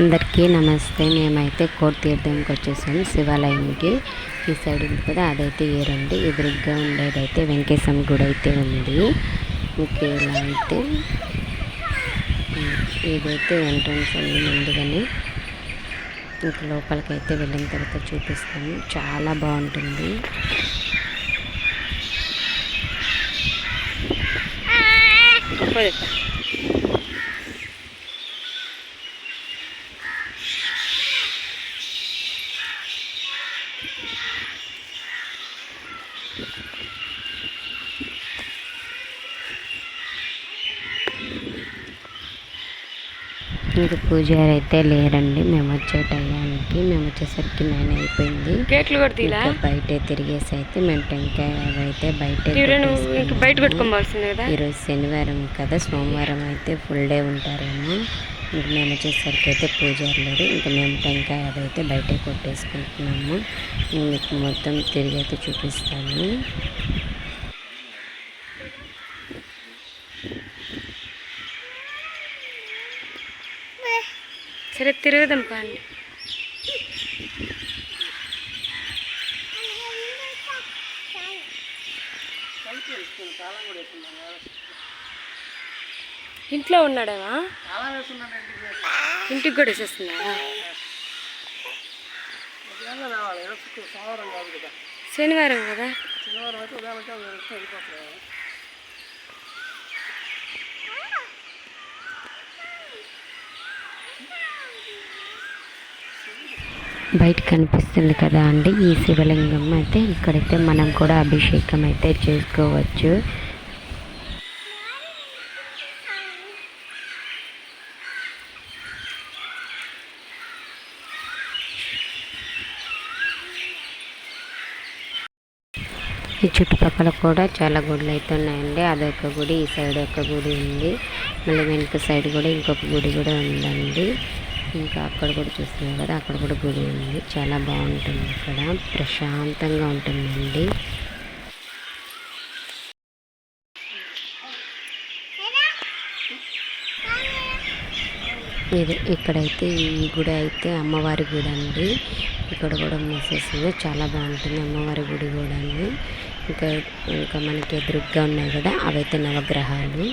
అందరికీ నమస్తే. మేమైతే కోటి తీర్థంకి వచ్చేసాము శివాలయంకి. ఈ సైడ్ ఉంది కదా అదైతే ఏరండి. ఎదురుగ్గా ఉండేదైతే వెంకటేశ్వర గుడి అయితే ఉంది. ఇంకేలా అయితే ఇదైతే ఎంట్రన్స్ ఉంది. ముందుగానే ఇంక లోపలికి అయితే వెళ్ళిన తర్వాత చూపిస్తాను. చాలా బాగుంటుంది. ఇంక పూజారి అయితే లేరండి. మేము వచ్చే టయానికి మేము వచ్చేసరికి 9 అయిపోయింది. బయట తిరిగేసి అయితే మేము టెంకాయ అయితే బయట పెట్టుకోవాల్సింది కదా. ఈరోజు శనివారం కదా, సోమవారం అయితే ఫుల్ డే ఉంటారేమో. ఇంక మేము వచ్చేసరికి అయితే పూజారి లేరు. ఇంక మేము టెంకాయ అయితే బయటే కొట్టేసుకుంటున్నాము. మీకు మొత్తం తిరిగి అయితే చూపిస్తాను. సరే తిరుగుదాం పండి. ఇంట్లో ఉన్నాడేవా? ఇంటికి కూడా వేసేస్తున్నా. శనివారం కదా. బయట కనిపిస్తుంది కదా అండి ఈ శివలింగం అయితే. ఇక్కడైతే మనం కూడా అభిషేకం అయితే చేసుకోవచ్చు. ఈ చుట్టుపక్కల కూడా చాలా గుడులు అయితే ఉన్నాయండి. అదొక గుడి, ఈ సైడ్ ఒక గుడి ఉంది. మళ్ళీ వెనుక సైడ్ కూడా ఇంకొక గుడి కూడా ఉందండి. ఇంకా అక్కడ కూడా చూస్తున్నాం కదా, అక్కడ కూడా గుడి ఉంది. చాలా బాగుంటుంది. ఇక్కడ ప్రశాంతంగా ఉంటుందండి. ఇక్కడైతే ఈ గుడి అయితే అమ్మవారి గుడి అండి. ఇక్కడ కూడా మూసేసింది. చాలా బాగుంటుంది అమ్మవారి గుడి కూడా అండి. ఇంకా మనకి ఎదురుగ్గా ఉన్నాయి కదా అవైతే నవగ్రహాలు.